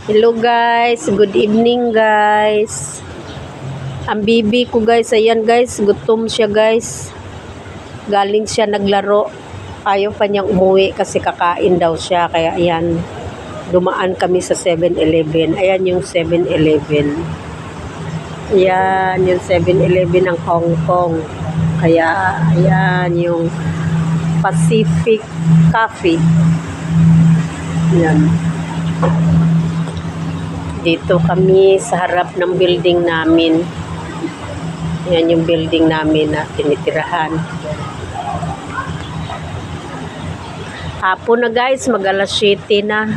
Hello guys, good evening guys. Ang bibi ko guys, ayan guys, gutom siya guys. Galing siya naglaro. Ayaw pa niyang umuwi kasi kakain daw siya. Kaya ayan, dumaan kami sa 7-Eleven. Ayan yung 7-Eleven. Ayan yung 7-Eleven ng Hong Kong. Kaya ayan yung Pacific Coffee. Ayan. Dito kami sa harap ng building namin. Yan yung building namin na tinitirahan. Hapon na guys, mag-alas 7 na.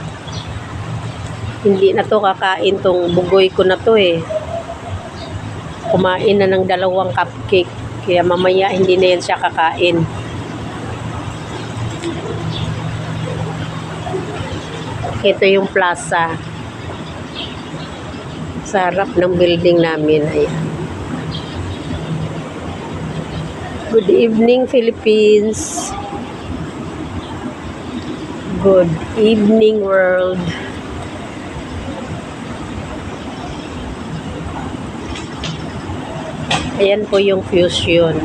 Hindi na to kakain tong bugoy ko na to eh. Kumain na ng 2 cupcake. Kaya mamaya hindi na yan siya kakain. Ito yung plaza. Sa harap ng building namin. Ayan. Good evening, Philippines. Good evening, world. Ayan po yung Fusion.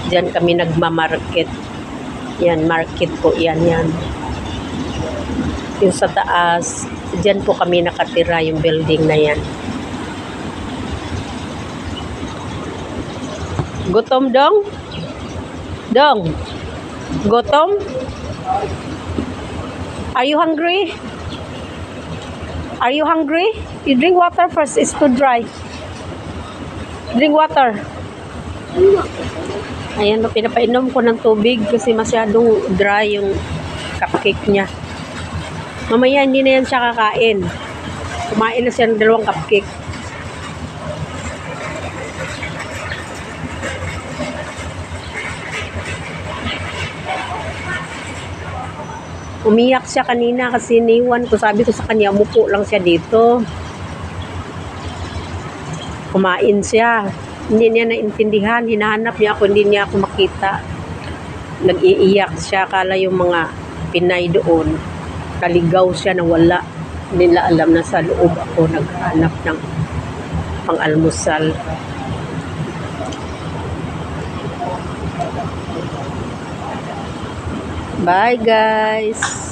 Diyan kami nagmamarket. Yan, market po. Yan. Yung sa taas, diyan po kami nakatira, yung building na yan. Gutom dong? Dong? Gutom? Are you hungry? Are you hungry? You drink water first, it's too dry. Drink water. Ayan, pinapainom ko ng tubig kasi masyadong dry yung cupcake niya. Mamaya hindi na yan siya kakain. Kumain na siya ng 2 cupcake. Umiyak siya kanina kasi niwan ko. Sabi ko sa kanya, umupo lang siya dito. Kumain siya. Hindi niya naintindihan. Hinahanap niya ako, hindi niya ako makita. Nag-iiyak siya. Akala yung mga Pinay doon. Kaligaw siya na wala. Hindi nila alam na sa loob ako naghanap ng pang-almusal. Bye guys!